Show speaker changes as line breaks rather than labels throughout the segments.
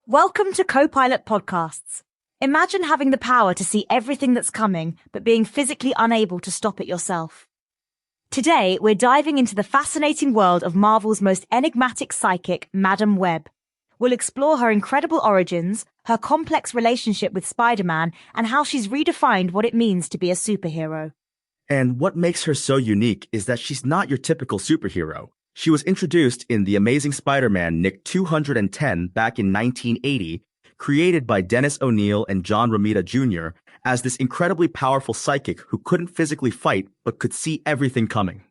Welcome to Copilot Podcasts. Imagine having the power to see everything that's coming, but being physically unable to stop it yourself. Today, we're diving into the fascinating world of Marvel's most enigmatic psychic, Madam Web. We'll explore her incredible origins, her complex relationship with Spider-Man, and how she's redefined what it means to be a superhero.
And what makes her so unique is that she's not your typical superhero. She was introduced in The Amazing Spider-Man Nick 210 back in 1980, created by Dennis O'Neil and John Romita Jr. as this incredibly powerful psychic who couldn't physically fight but could see everything coming.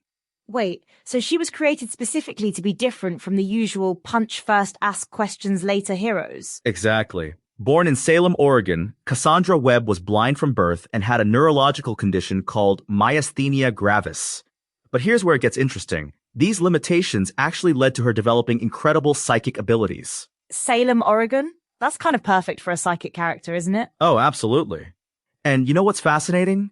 Wait, so she was created specifically to be different from the usual punch first, ask questions later heroes?
Exactly. Born in Salem, Oregon, Cassandra Webb was blind from birth and had a neurological condition called myasthenia gravis. But here's where it gets interesting. These limitations actually led to her developing incredible psychic abilities.
Salem, Oregon? That's kind of perfect for a psychic character, isn't it?
Oh, absolutely. And you know what's fascinating?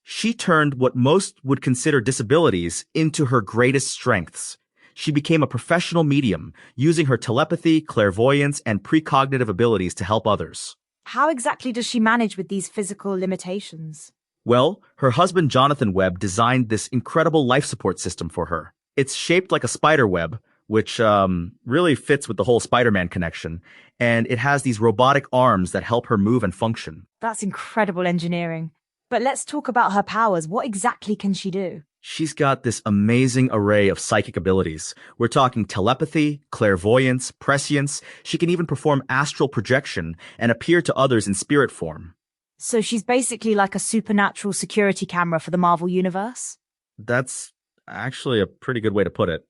She turned what most would consider disabilities into her greatest strengths. She became a professional medium, using her telepathy, clairvoyance, and precognitive abilities to help others.
How exactly does she manage with these physical limitations?
Well, her husband Jonathan Webb designed this incredible life support system for her. It's shaped like a spider web, which really fits with the whole Spider-Man connection, and it has these robotic arms that help her move and function.
That's incredible engineering. But let's talk about her powers. What exactly can she do?
She's got this amazing array of psychic abilities. We're talking telepathy, clairvoyance, prescience. She can even perform astral projection and appear to others in spirit form.
So she's basically like a supernatural security camera for the Marvel Universe?
That's actually a pretty good way to put it.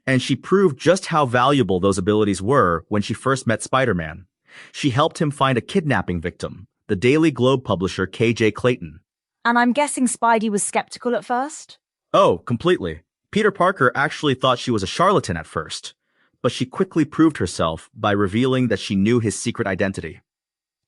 And she proved just how valuable those abilities were when she first met Spider-Man. She helped him find a kidnapping victim, the Daily Globe publisher KJ Clayton.
And I'm guessing Spidey was skeptical at first?
Oh, completely. Peter Parker actually thought she was a charlatan at first, but she quickly proved herself by revealing that she knew his secret identity.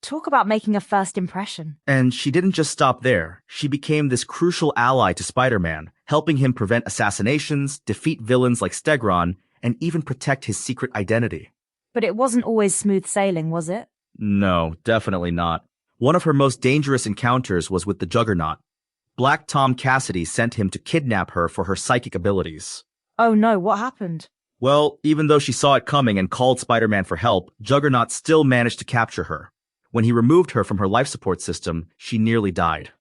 Talk about making a first impression.
And she didn't just stop there. She became this crucial ally to Spider-Man, helping him prevent assassinations, defeat villains like Stegron, and even protect his secret identity.
But it wasn't always smooth sailing, was it?
No, definitely not. One of her most dangerous encounters was with the Juggernaut. Black Tom Cassidy sent him to kidnap her for her psychic abilities.
Oh no, what happened?
Well, even though she saw it coming and called Spider-Man for help, Juggernaut still managed to capture her. When he removed her from her life support system, she nearly died.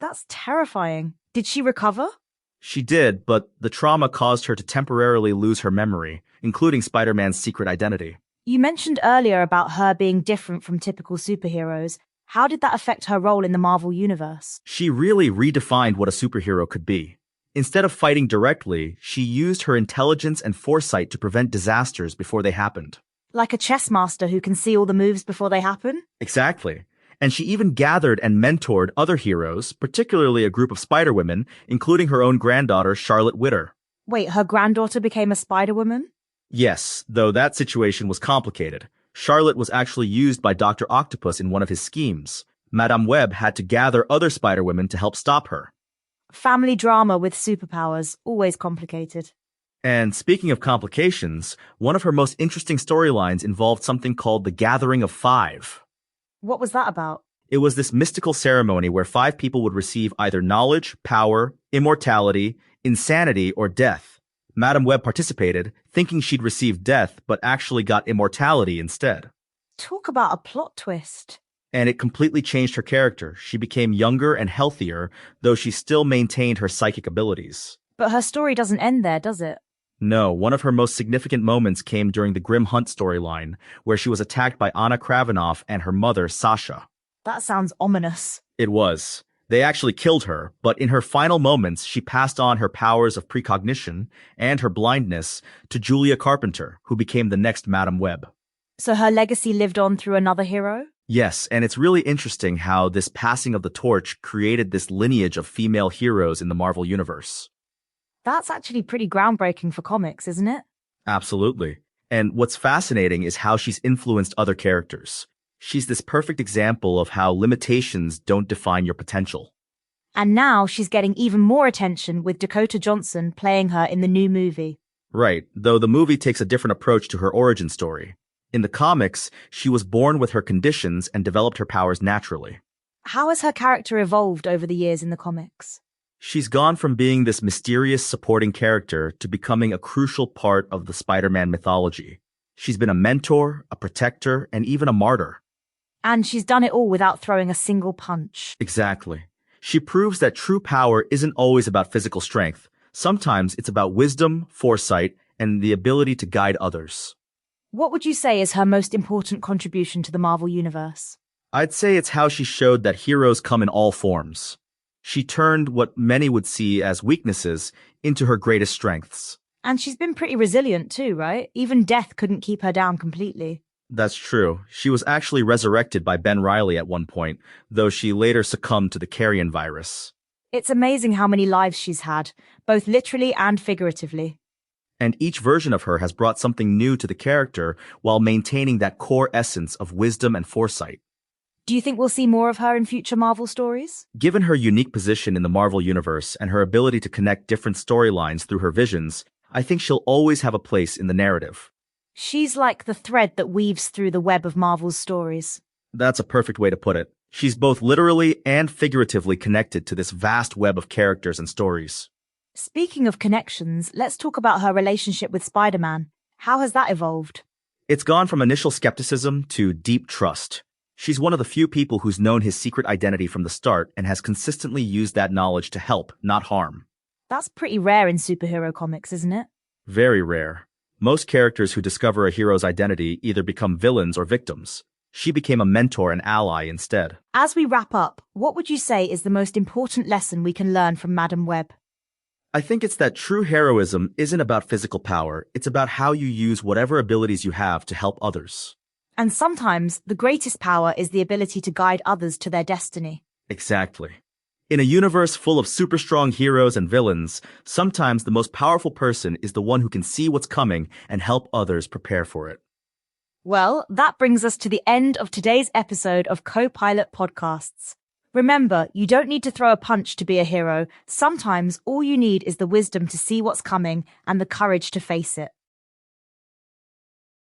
That's terrifying. Did she recover?
She did, but the trauma caused her to temporarily lose her memory, including Spider-Man's secret identity.
You mentioned earlier about her being different from typical superheroes. How did that affect her role in the Marvel Universe?
She really redefined what a superhero could be. Instead of fighting directly, she used her intelligence and foresight to prevent disasters before they happened.
Like a chess master who can see all the moves before they happen?
Exactly. And she even gathered and mentored other heroes, particularly a group of Spider-Women, including her own granddaughter, Charlotte Witter.
Wait, her granddaughter became a Spider-Woman?
Yes, though that situation was complicated. Charlotte was actually used by Dr. Octopus in one of his schemes. Madame Web had to gather other Spider-Women to help stop her.
Family drama with superpowers, always complicated.
And speaking of complications, one of her most interesting storylines involved something called the Gathering of Five.
What was that about?
It was this mystical ceremony where 5 people would receive either knowledge, power, immortality, insanity, or death. Madame Web participated, thinking she'd receive death, but actually got immortality instead.
Talk about a plot twist.
And it completely changed her character. She became younger and healthier, though she still maintained her psychic abilities.
But her story doesn't end there, does it?
No, one of her most significant moments came during the Grim Hunt storyline, where she was attacked by Anna Kravinoff and her mother, Sasha.
That sounds ominous.
It was. They actually killed her, but in her final moments, she passed on her powers of precognition and her blindness to Julia Carpenter, who became the next Madame Web.
So her legacy lived on through another hero?
Yes, and it's really interesting how this passing of the torch created this lineage of female heroes in the Marvel Universe.
That's actually pretty groundbreaking for comics, isn't it?
Absolutely. And what's fascinating is how she's influenced other characters. She's this perfect example of how limitations don't define your potential.
And now she's getting even more attention with Dakota Johnson playing her in the new movie.
Right, though the movie takes a different approach to her origin story. In the comics, she was born with her conditions and developed her powers naturally.
How has her character evolved over the years in the comics?
She's gone from being this mysterious supporting character to becoming a crucial part of the Spider-Man mythology. She's been a mentor, a protector, and even a martyr.
And she's done it all without throwing a single punch.
Exactly. She proves that true power isn't always about physical strength. Sometimes it's about wisdom, foresight, and the ability to guide others.
What would you say is her most important contribution to the Marvel Universe?
I'd say it's how she showed that heroes come in all forms. She turned what many would see as weaknesses into her greatest strengths.
And she's been pretty resilient too, right? Even death couldn't keep her down completely.
That's true. She was actually resurrected by Ben Reilly at one point, though she later succumbed to the carrion virus.
It's amazing how many lives she's had, both literally and figuratively.
And each version of her has brought something new to the character while maintaining that core essence of wisdom and foresight.
Do you think we'll see more of her in future Marvel stories?
Given her unique position in the Marvel Universe and her ability to connect different storylines through her visions, I think she'll always have a place in the narrative.
She's like the thread that weaves through the web of Marvel's stories.
That's a perfect way to put it. She's both literally and figuratively connected to this vast web of characters and stories.
Speaking of connections, let's talk about her relationship with Spider-Man. How has that evolved?
It's gone from initial skepticism to deep trust. She's one of the few people who's known his secret identity from the start and has consistently used that knowledge to help, not harm.
That's pretty rare in superhero comics, isn't it?
Very rare. Most characters who discover a hero's identity either become villains or victims. She became a mentor and ally instead.
As we wrap up, what would you say is the most important lesson we can learn from Madam Web?
I think it's that true heroism isn't about physical power. It's about how you use whatever abilities you have to help others.
And sometimes the greatest power is the ability to guide others to their destiny.
Exactly. In a universe full of super strong heroes and villains, sometimes the most powerful person is the one who can see what's coming and help others prepare for it.
Well, that brings us to the end of today's episode of Co-Pilot Podcasts. Remember, you don't need to throw a punch to be a hero. Sometimes all you need is the wisdom to see what's coming and the courage to face it.